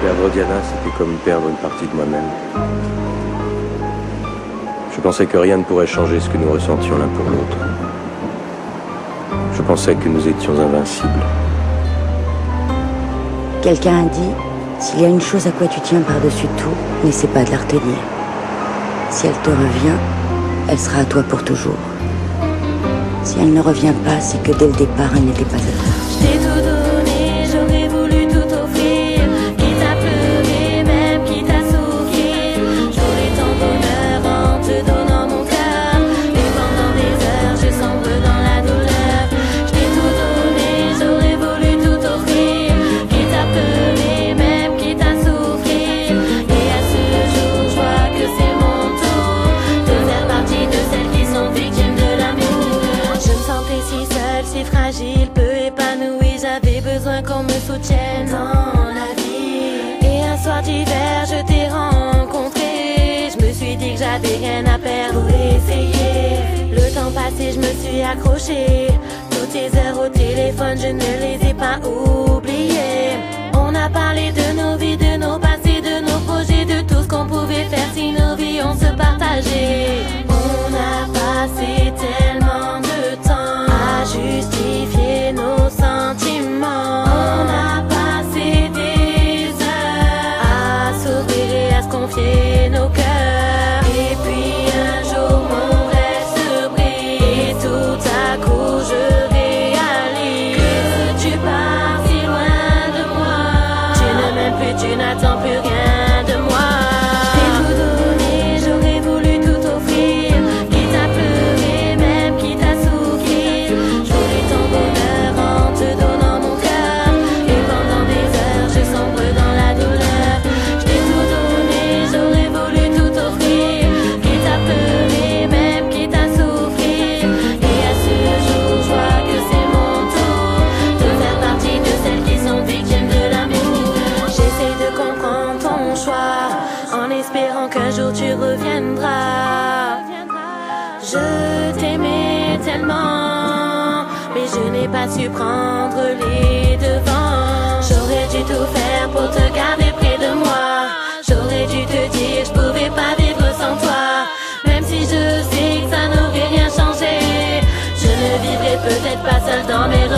Perdre Diana, c'était comme perdre une partie de moi-même. Je pensais que rien ne pourrait changer ce que nous ressentions l'un pour l'autre. Je pensais que nous étions invincibles. Quelqu'un a dit, s'il y a une chose à quoi tu tiens par-dessus tout, n'essaie pas de la retenir. Si elle te revient, elle sera à toi pour toujours. Si elle ne revient pas, c'est que dès le départ, elle n'était pas à toi. Je t'ai tout donné, j'aurais voulu tout offrir. Quitte à pleurer, même quitte à souffrir. J'aurais ton bonheur en te donnant mon cœur. Et pendant des heures, je sombre dans la douleur. Je t'ai tout donné, j'aurais voulu tout offrir. Quitte à pleurer, même quitte à souffrir. Et à ce jour, je vois que c'est mon tour de faire partie de celles qui sont victimes de l'amour. Je me sentais si seule, si fragile, peu épanouie. J'avais besoin qu'on me soutienne dans la vie. Et un soir d'hiver, je t'ai rencontré. Je me suis dit que j'avais rien à perdre pour essayer. Le temps passé, je me suis accrochée. Toutes ces heures au téléphone, je ne les ai pas oubliées. On a parlé de nos vies, de nos passés, de nos projets, de tout ce qu'on pouvait faire si nos vies on se partageait. On a passé tellement de temps à justifier nos sentiments. On a passé des heures à s'ouvrir et à se confier nos cœurs. Et puis un jour mon rêve se brise et tout à coup je réalise que tu pars si loin de moi. Tu ne m'aimes plus, tu n'attends plus rien de moi. Je t'ai tout donné, j'aurais voulu tout offrir. Quitte à pleurer, même quitte à souffrir. J'aurais ton bonheur en te donnant mon cœur. Et pendant des heures, je sombre dans la douleur. Je t'ai tout donné, j'aurais voulu tout offrir. Quitte à pleurer, même quitte à souffrir. Et à ce jour, je vois que c'est mon tour de faire partie de celles qui sont victimes de l'amour. J'essaie de comprendre ton choix en espérant qu'un jour tu reviendras. Je t'aimais tellement, mais je n'ai pas su prendre les devants. J'aurais dû tout faire pour te garder près de moi. J'aurais dû te dire je pouvais pas vivre sans toi. Même si je sais que ça n'aurait rien changé, je ne vivrai peut-être pas seule dans mes